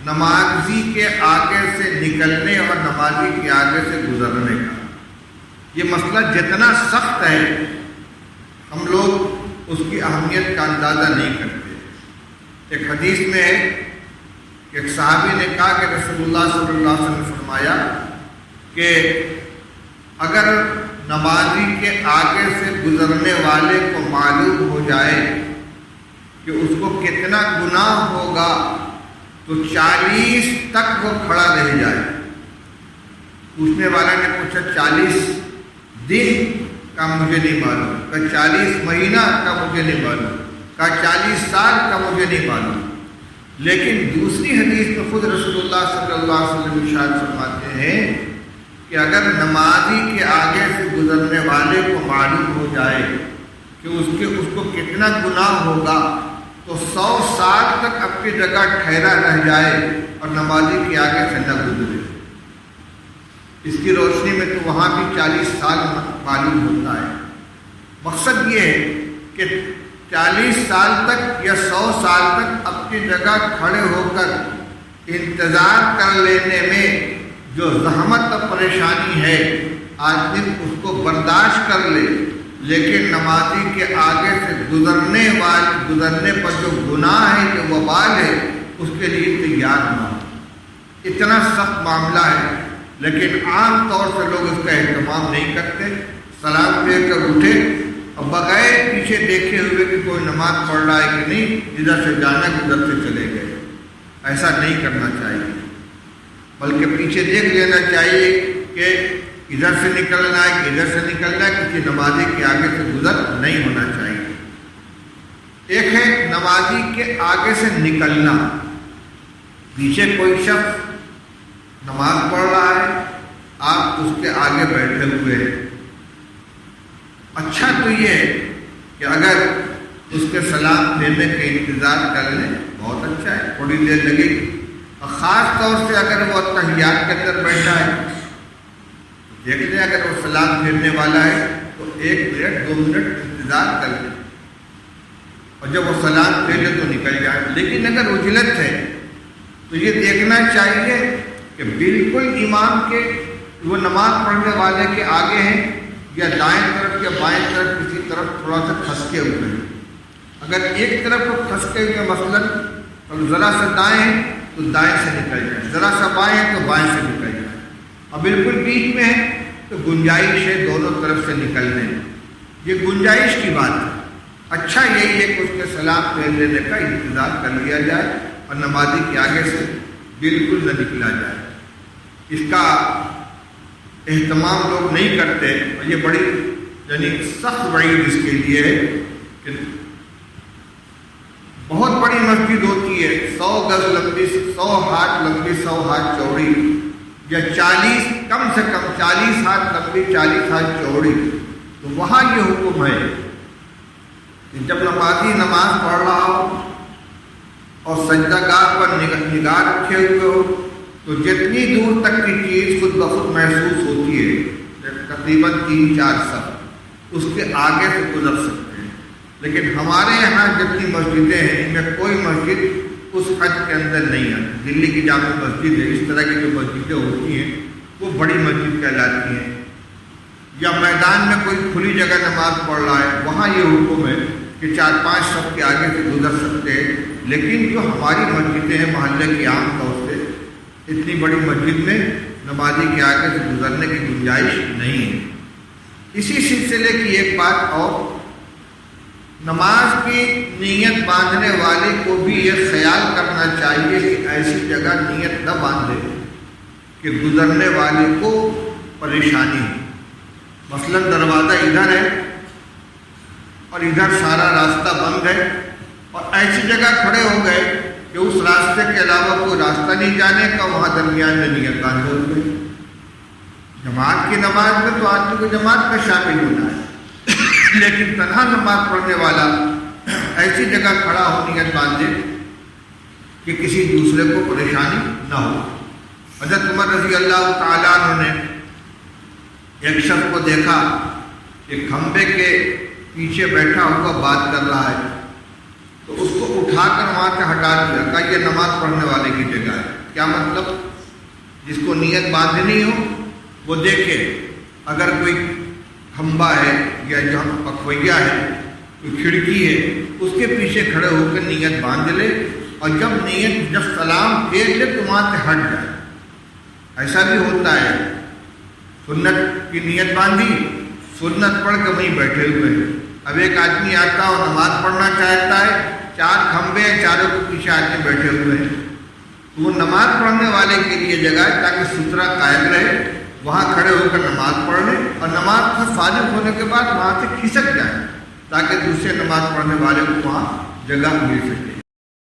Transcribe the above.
نمازی کے آگے سے نکلنے اور نمازی کے آگے سے گزرنے کا۔ یہ مسئلہ جتنا سخت ہے ہم لوگ اس کی اہمیت کا اندازہ نہیں کرتے۔ ایک حدیث میں ہے کہ ایک صحابی نے کہا کہ رسول اللہ صلی اللہ علیہ وسلم نے فرمایا کہ اگر نمازی کے آگے سے گزرنے والے کو معلوم ہو جائے کہ اس کو کتنا گناہ ہوگا تو 40 تک وہ کھڑا رہ جائے۔ پوچھنے والا نے پوچھا 40 دن کا مجھے نہیں معلوم، کہا 40 مہینہ کا مجھے نہیں معلوم، کہا 40 سال کا مجھے نہیں معلوم۔ لیکن دوسری حدیث میں خود رسول اللہ صلی اللہ علیہ وسلم ارشاد فرماتے ہیں کہ اگر نمازی کے آگے سے گزرنے والے کو معلوم ہو جائے کہ اس کو کتنا گناہ ہوگا تو 100 سال تک اپنی جگہ ٹھہرا رہ جائے اور نمازی کے آگے سے نہ گزرے۔ اس کی روشنی میں تو وہاں بھی 40 سال معلوم ہوتا ہے۔ مقصد یہ ہے کہ 40 سال تک یا 100 سال تک اپنی جگہ کھڑے ہو کر انتظار کر لینے میں جو زحمت اور پریشانی ہے آدمی اس کو برداشت کر لے، لیکن نمازی کے آگے سے گزرنے پر جو گناہ ہے، جو وبال ہے، اس کے لیے تیار نہ ہو۔ اتنا سخت معاملہ ہے، لیکن عام طور سے لوگ اس کا اہتمام نہیں کرتے۔ سلام دے کر اٹھے اور بغیر پیچھے دیکھے ہوئے کہ کوئی نماز پڑھ رہا ہے کہ نہیں، ادھر سے جانا ادھر سے چلے گئے۔ ایسا نہیں کرنا چاہیے، بلکہ پیچھے دیکھ لینا چاہیے کہ ادھر سے نکلنا ہے کہ ادھر سے نکلنا ہے، کسی نمازی کے آگے سے گزر نہیں ہونا چاہیے۔ ایک ہے نمازی کے آگے سے نکلنا، پیچھے کوئی شخص نماز پڑھ رہا ہے، آپ اس کے آگے بیٹھے ہوئے ہیں۔ اچھا تو یہ ہے کہ اگر اس کے سلام دینے کا انتظار کر لیں، بہت اچھا ہے، تھوڑی دیر لگے گی۔ اور خاص طور سے اگر وہ تحیات کے اندر بیٹھا ہے، دیکھ لیں اگر وہ سلام پھیرنے والا ہے تو 1 منٹ 2 منٹ انتظار کر لیں، اور جب وہ سلام پھیر لے تو نکل جائے۔ لیکن اگر عجلت ہے تو یہ دیکھنا چاہیے کہ بالکل امام کے وہ نماز پڑھنے والے کے آگے ہیں یا دائیں طرف یا بائیں طرف کسی طرف تھوڑا سا کھسکے ہوئے ہیں۔ اگر ایک طرف وہ کھسکے ہوئے مثلاً ذرا سا دائیں ہیں تو دائیں سے نکل جائے، ذرا سا بائیں ہیں تو بائیں سے نکل جائے، اور بالکل بیچ میں ہے تو گنجائش ہے دونوں طرف سے نکلنے۔ یہ گنجائش کی بات ہے۔ اچھا یہی ہے کہ اس کے سلام پھیر لینے کا انتظار کر لیا جائے اور نمازی کے آگے سے بالکل نہ نکلا جائے۔ اس کا اہتمام لوگ نہیں کرتے، اور یہ بڑی یعنی سخت وعید اس کے لیے ہے کہ بہت بڑی مسجد ہوتی ہے، 100 گز لمبی، 100 ہاتھ لمبی، 100 ہاتھ چوڑی، یا 40 کم سے کم 40 ہاتھ لمبی، 40 ہاتھ چوڑی، تو وہاں یہ حکم ہے کہ جب نمازی نماز پڑھ رہا ہو اور سجدہ گاہ پر نگاہ رکھے ہوئے ہو تو جتنی دور تک کی چیز خود بخود محسوس ہوتی ہے، تقریباً 3-4 صف، اس کے آگے سے گزر سکتے ہیں۔ لیکن ہمارے یہاں جتنی مسجدیں ہیں ان میں کوئی مسجد اس حد کے اندر نہیں آتی۔ دلی کی جامع مسجد ہے، اس طرح کی جو مسجدیں ہوتی ہیں وہ بڑی مسجد کہلاتی ہیں۔ یا میدان میں کوئی کھلی جگہ نماز پڑھ رہا ہے، وہاں یہ حکم ہے کہ 4-5 صف کے آگے سے گزر سکتے ہیں۔ لیکن جو ہماری مسجدیں ہیں محلے کی، عام طور سے اتنی بڑی مسجد میں نمازی کے آگے سے گزرنے کی گنجائش نہیں ہے۔ اسی سلسلے کی ایک بات اور، نماز کی نیت باندھنے والے کو بھی یہ خیال کرنا چاہیے کہ ایسی جگہ نیت نہ باندھے کہ گزرنے والے کو پریشانی ہو۔ مثلاً دروازہ ادھر ہے اور ادھر سارا راستہ بند ہے، اور ایسی جگہ کھڑے ہو گئے کہ اس راستے کے علاوہ کوئی راستہ نہیں جانے کا، وہاں درمیان میں نیت باندھے ہوئے۔ جماعت کی نماز میں تو آدمی کو جماعت میں شامل ہونا ہے، لیکن تنہا نماز پڑھنے والا ایسی جگہ کھڑا ہو نیت باندھے کہ کسی دوسرے کو پریشانی نہ ہو۔ حضرت عمر رضی اللہ تعالیٰ عنہ نے ایک شخص کو دیکھا کہ کھمبے کے پیچھے بیٹھا ہوا بات کر رہا ہے، تو اس کو اٹھا کر وہاں سے ہٹا دیا، کہا یہ نماز پڑھنے والے کی جگہ ہے۔ کیا مطلب؟ جس کو نیت باندھنی ہو وہ دیکھے، اگر کوئی کھمبا ہے یا جو پکویا ہے، کوئی کھڑکی ہے، اس کے پیچھے کھڑے ہو کر نیت باندھ لے، اور جب سلام پھیر لے تو وہاں سے ہٹ جائے۔ ایسا بھی ہوتا ہے، سنت کی نیت باندھی، سنت پڑھ کے وہیں بیٹھے ہوئے ہیں۔ اب ایک آدمی آتا اور نماز پڑھنا چاہتا ہے، 4 کھمبے ہیں، چاروں کے پیچھے آدمی بیٹھے ہوئے ہیں، تو وہ نماز پڑھنے والے کے لیے جگہ ہے تاکہ ستھرا قائم رہے، وہاں کھڑے ہو کر نماز پڑھ لیں، اور نماز سے فارغ ہونے کے بعد وہاں سے کھسک جائے تاکہ دوسرے نماز پڑھنے والے کو وہاں جگہ مل سکے۔